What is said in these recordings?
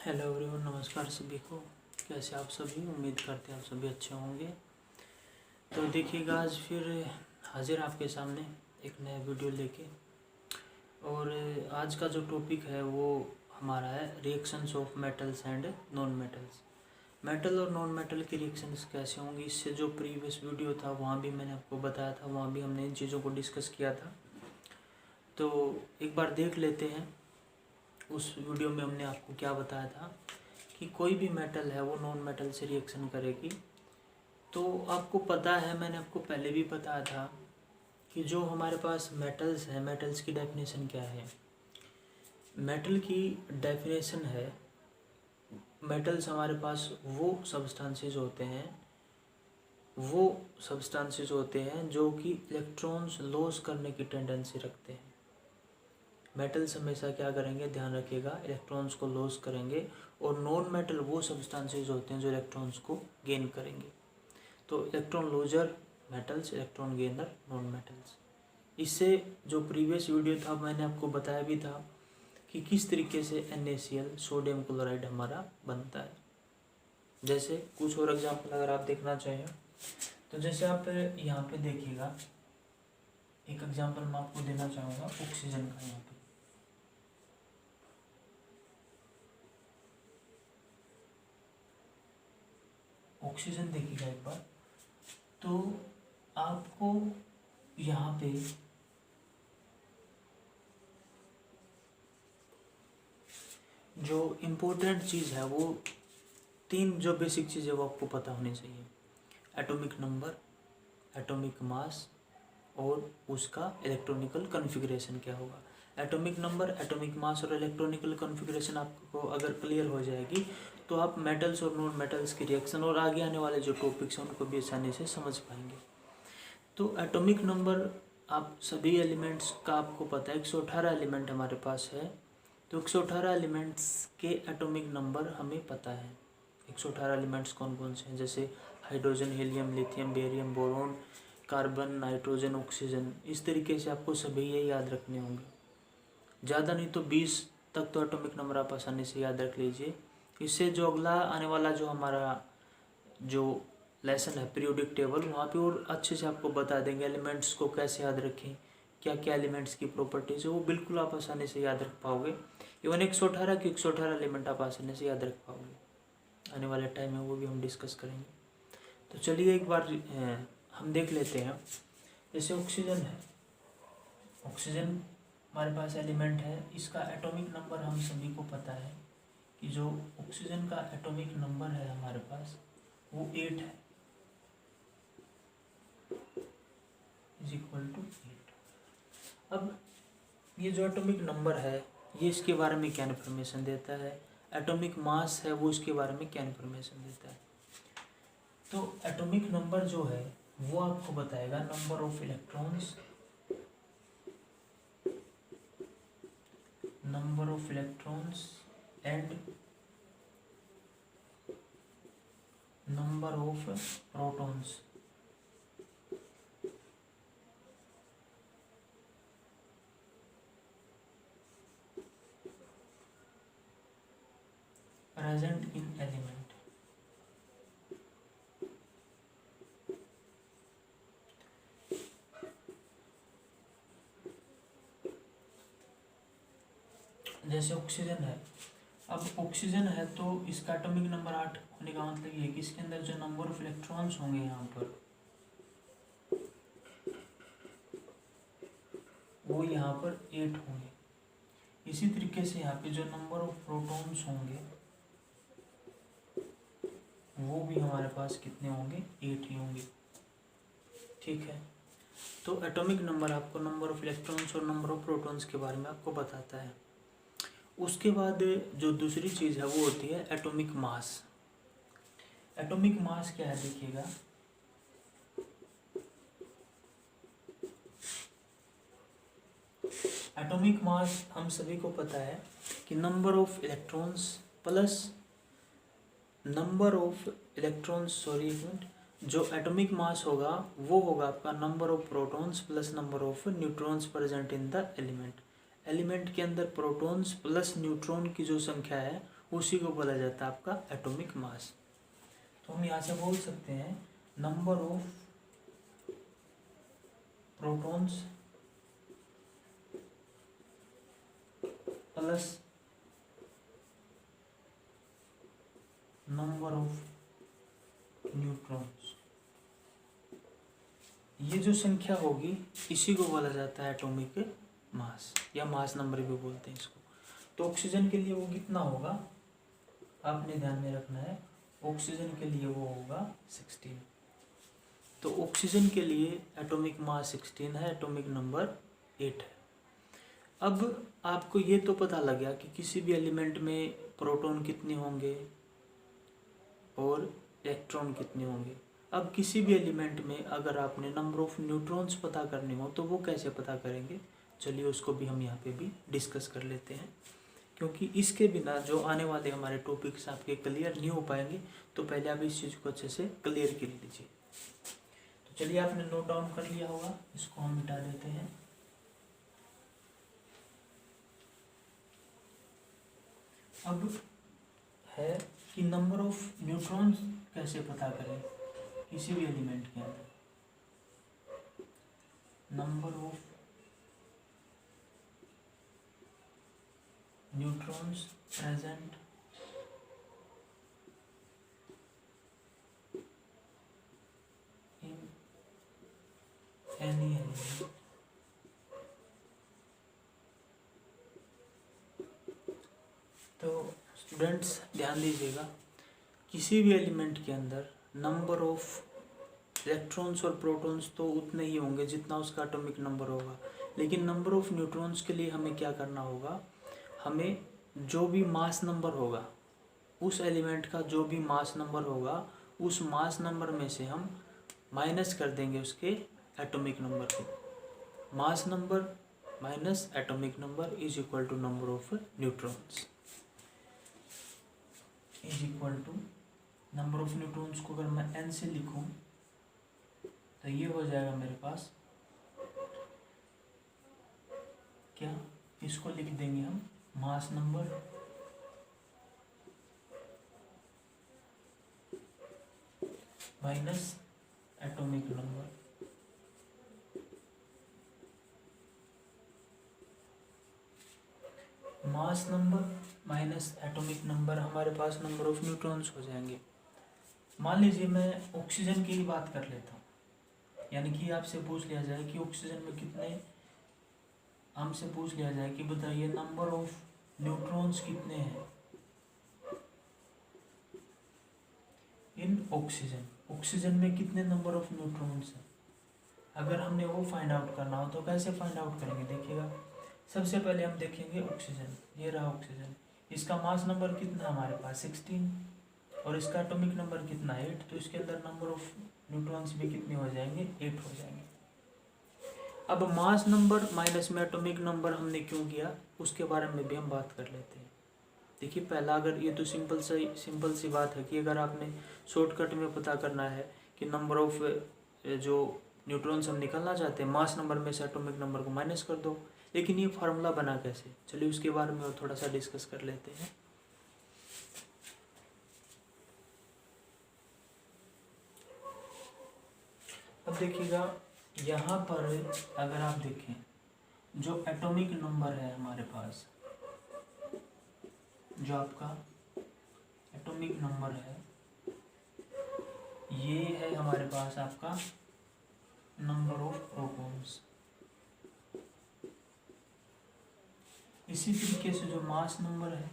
Hello everyone, नमस्कार सभी को। कैसे आप सभी? उम्मीद करते हैं आप सभी अच्छे होंगे। तो देखिएगा, आज फिर हाजिर आपके सामने एक नया वीडियो लेके। और आज का जो टॉपिक है वो हमारा है reactions of metals and non metals. Metal और नॉन मेटल की रिएक्शंस कैसे होंगी। इससे जो प्रीवियस वीडियो था वहाँ भी मैंने आपको बताया था, वहाँ भी हमने इन चीज़ों को डिस्कस किया था। तो एक बार देख लेते हैं उस वीडियो में हमने आपको क्या बताया था कि कोई भी मेटल है वो नॉन मेटल से रिएक्शन करेगी। तो आपको पता है, मैंने आपको पहले भी बताया था कि जो हमारे पास मेटल्स हैं, मेटल्स की डेफिनेशन क्या है। मेटल की डेफिनेशन है, मेटल्स हमारे पास वो सब्सटेंसेस होते हैं जो कि इलेक्ट्रॉन्स लॉस करने की टेंडेंसी रखते हैं। मेटल्स हमेशा क्या करेंगे, ध्यान रखिएगा, इलेक्ट्रॉन्स को लॉस करेंगे। और नॉन मेटल वो सब्सटेंसेस होते हैं जो इलेक्ट्रॉन्स को गेन करेंगे। तो electron loser metals, electron gainer non metals. इससे जो प्रीवियस वीडियो था मैंने आपको बताया भी था कि किस तरीके से NaCl सोडियम क्लोराइड हमारा बनता है। जैसे कुछ और एग्जाम्पल अगर आप देखना चाहें तो जैसे आप यहाँ पे देखिएगा, एक एग्जाम्पल मैं आपको देना चाहूँगा ऑक्सीजन का। यहाँ पे ऑक्सीजन देखिएगा एक बार, तो आपको यहाँ पे जो इम्पोर्टेंट चीज़ है वो तीन जो बेसिक चीज़ है वो आपको पता होनी चाहिए। एटॉमिक नंबर, एटॉमिक मास और उसका इलेक्ट्रॉनिकल कॉन्फ़िगरेशन क्या होगा। एटॉमिक नंबर, एटॉमिक मास और इलेक्ट्रॉनिकल कॉन्फ़िगरेशन आपको अगर क्लियर हो जाएगी तो आप मेटल्स और नॉन मेटल्स की रिएक्शन और आगे आने वाले जो टॉपिक्स हैं उनको भी आसानी से समझ पाएंगे। तो एटॉमिक नंबर, आप सभी एलिमेंट्स का आपको पता है 118 एलिमेंट हमारे पास है। तो 118 एलिमेंट्स के एटॉमिक नंबर हमें पता है। 118 एलिमेंट्स कौन कौन से हैं, जैसे hydrogen, helium, lithium, barium, boron, carbon, nitrogen, oxygen. इस तरीके से आपको सभी ये याद रखने होंगे। ज़्यादा नहीं तो 20 तक तो एटॉमिक नंबर आप आसानी से याद रख लीजिए। इससे जो अगला आने वाला जो हमारा जो लेसन है पीरियोडिक टेबल, वहाँ पे और अच्छे से आपको बता देंगे एलिमेंट्स को कैसे याद रखें, क्या क्या एलिमेंट्स की प्रॉपर्टीज़ है, वो बिल्कुल आप आसानी से याद रख पाओगे। इवन 118 के 118 एलिमेंट आप आसानी से याद रख पाओगे। आने वाले टाइम में वो भी हम डिस्कस करेंगे। तो चलिए एक बार हम देख लेते हैं। जैसे ऑक्सीजन है, ऑक्सीजन हमारे पास एलिमेंट है, इसका एटॉमिक नंबर हम सभी को पता है कि जो ऑक्सीजन का एटॉमिक नंबर है हमारे पास वो 8 है, इज इक्वल टू 8। अब ये जो एटॉमिक नंबर है ये इसके बारे में क्या इन्फॉर्मेशन देता है, एटॉमिक मास है वो इसके बारे में क्या इन्फॉर्मेशन देता है। तो एटॉमिक नंबर जो है वो आपको बताएगा number of electrons, and number of protons. Present in element. जैसे ऑक्सीजन है, अब ऑक्सीजन है तो इसका एटॉमिक नंबर 8 होने का मतलब ये है कि इसके अंदर जो नंबर ऑफ इलेक्ट्रॉन्स होंगे यहाँ पर वो यहाँ पर 8 होंगे। इसी तरीके से यहाँ पे जो नंबर ऑफ प्रोटॉन्स होंगे वो भी हमारे पास कितने होंगे, 8 ही होंगे। ठीक है, तो एटॉमिक नंबर आपको नंबर ऑफ इलेक्ट्रॉन्स और नंबर ऑफ प्रोटॉन्स के बारे में आपको बताता है। उसके बाद जो दूसरी चीज़ है वो होती है एटॉमिक मास। एटॉमिक मास क्या है देखिएगा, एटॉमिक मास हम सभी को पता है कि number of electrons plus number of electrons, जो एटॉमिक मास होगा वो होगा आपका number of protons plus number of neutrons present in the element. Element के अंदर प्रोटॉन्स प्लस न्यूट्रॉन की जो संख्या है उसी को बोला जाता है आपका एटॉमिक मास। तो हम यहाँ से बोल सकते हैं number of protons plus number of neutrons, ये जो संख्या होगी इसी को बोला जाता है एटॉमिक मास या मास नंबर भी बोलते हैं इसको। तो ऑक्सीजन के लिए वो कितना होगा आपने ध्यान में रखना है, ऑक्सीजन के लिए वो होगा 16। तो ऑक्सीजन के लिए एटॉमिक मास 16 है, एटॉमिक नंबर 8 है। अब आपको ये तो पता लग गया कि किसी भी एलिमेंट में प्रोटॉन कितने होंगे और इलेक्ट्रॉन कितने होंगे। अब किसी भी एलिमेंट में अगर आपने नंबर ऑफ न्यूट्रॉन्स पता करने हो तो वो कैसे पता करेंगे, चलिए उसको भी हम यहाँ पे भी डिस्कस कर लेते हैं, क्योंकि इसके बिना जो आने वाले हमारे टॉपिक्स आपके क्लियर नहीं हो पाएंगे। तो पहले आप इस चीज़ को अच्छे से क्लियर कर लीजिए। तो चलिए आपने नोट डाउन कर लिया होगा, इसको हम मिटा देते हैं। अब है कि नंबर ऑफ न्यूट्रॉन्स कैसे पता करें किसी भी एलिमेंट के अंदर। Number of neutrons present in any element. तो स्टूडेंट्स ध्यान दीजिएगा, किसी भी एलिमेंट के अंदर नंबर ऑफ इलेक्ट्रॉन्स और प्रोटॉन्स तो उतने ही होंगे जितना उसका एटॉमिक नंबर होगा, लेकिन नंबर ऑफ न्यूट्रॉन्स के लिए हमें क्या करना होगा, हमें जो भी मास नंबर होगा उस एलिमेंट का जो भी मास नंबर होगा उस मास नंबर में से हम माइनस कर देंगे उसके एटॉमिक नंबर को। Mass number minus atomic number is equal to number of neutrons, is equal to number of neutrons को अगर मैं n से लिखूं तो ये हो जाएगा मेरे पास क्या, इसको लिख देंगे हम मास नंबर माइनस एटॉमिक नंबर। मास नंबर माइनस एटॉमिक नंबर हमारे पास नंबर ऑफ न्यूट्रॉन्स हो जाएंगे। मान लीजिए मैं ऑक्सीजन की ही बात कर लेता हूँ, यानी कि आपसे पूछ लिया जाए कि ऑक्सीजन में कितने, हमसे पूछ लिया जाए कि बताइए नंबर ऑफ न्यूट्रॉन्स कितने हैं इन ऑक्सीजन, ऑक्सीजन में कितने नंबर ऑफ न्यूट्रॉन्स हैं। अगर हमने वो फाइंड आउट करना हो तो कैसे फाइंड आउट करेंगे, देखिएगा सबसे पहले हम देखेंगे ऑक्सीजन, ये रहा ऑक्सीजन, इसका मास नंबर कितना हमारे पास 16 और इसका एटॉमिक नंबर कितना 8, तो इसके अंदर नंबर ऑफ न्यूट्रॉन्स भी कितने हो जाएंगे 8 हो जाएंगे। अब मास नंबर माइनस में एटॉमिक नंबर हमने क्यों किया उसके बारे में भी हम बात कर लेते हैं। देखिए पहला, अगर ये तो सिंपल सी बात है कि अगर आपने शॉर्टकट में पता करना है कि नंबर ऑफ जो न्यूट्रॉन्स हम निकालना चाहते हैं मास नंबर में से एटॉमिक नंबर को माइनस कर दो, लेकिन ये फार्मूला बना कैसे, चलिए उसके बारे में और थोड़ा सा डिस्कस कर लेते हैं। अब देखिएगा यहाँ पर अगर आप देखें जो एटॉमिक नंबर है हमारे पास, जो आपका एटॉमिक नंबर है ये है हमारे पास आपका नंबर ऑफ प्रोटॉन्स। इसी तरीके से जो मास नंबर है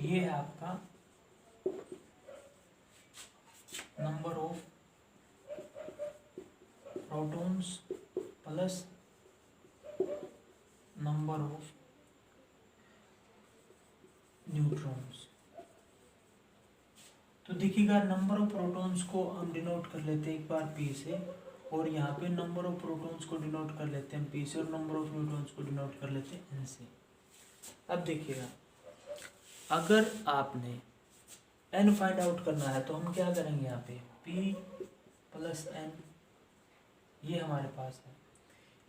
ये है आपका number of protons plus number of neutrons. तो देखिएगा नंबर ऑफ प्रोटॉन्स को हम डिनोट कर लेते हैं एक बार P से, और यहाँ पे नंबर ऑफ प्रोटॉन्स को डिनोट कर लेते हैं P से, और नंबर ऑफ न्यूट्रॉन्स को डिनोट कर लेते हैं N से। अब देखिएगा अगर आपने N फाइंड आउट करना है तो हम क्या करेंगे, यहाँ पे P प्लस N ये हमारे पास है,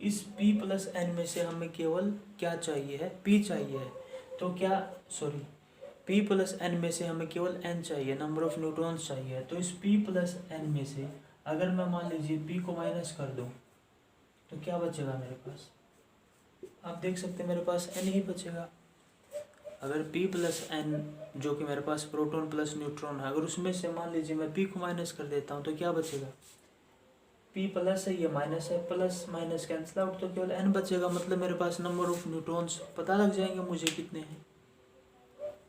इस p प्लस n में से हमें केवल क्या चाहिए है, p चाहिए है। तो क्या p प्लस n में से हमें केवल n चाहिए, नंबर ऑफ न्यूट्रॉन्स चाहिए। तो इस p प्लस n में से अगर मैं मान लीजिए p को माइनस कर दूं तो क्या बचेगा मेरे पास, आप देख सकते हैं मेरे पास n ही बचेगा। अगर p प्लस n जो कि मेरे पास प्रोटॉन प्लस न्यूट्रॉन है, अगर उसमें से मान लीजिए मैं p को माइनस कर देता हूँ तो क्या बचेगा, p प्लस है, ये माइनस है, प्लस माइनस कैंसिल आउट, तो केवल n बचेगा। मतलब मेरे पास नंबर ऑफ न्यूट्रॉन्स पता लग जाएंगे मुझे कितने हैं,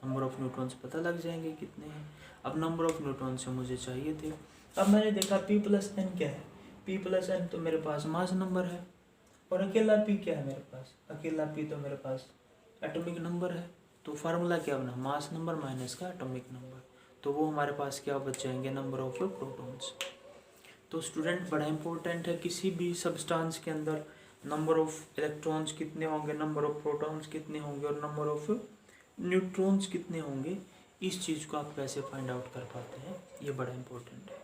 नंबर ऑफ न्यूट्रॉन्स पता लग जाएंगे कितने हैं। अब नंबर ऑफ न्यूट्रॉन्स से मुझे चाहिए थे। अब मैंने देखा p प्लस n क्या है, p प्लस n तो मेरे पास मास नंबर है, और अकेला p क्या है मेरे पास, अकेला p तो मेरे पास एटॉमिक नंबर है। तो फार्मूला क्या बना, मास नंबर माइनस का एटॉमिक नंबर, तो वो हमारे पास क्या बच जाएंगे, नंबर ऑफ प्रोटॉन्स। तो स्टूडेंट बड़ा इंपॉर्टेंट है, किसी भी सब्सटेंस के अंदर नंबर ऑफ इलेक्ट्रॉन्स कितने होंगे, नंबर ऑफ प्रोटॉन्स कितने होंगे और नंबर ऑफ न्यूट्रॉन्स कितने होंगे, इस चीज़ को आप कैसे फाइंड आउट कर पाते हैं, ये बड़ा इंपॉर्टेंट है।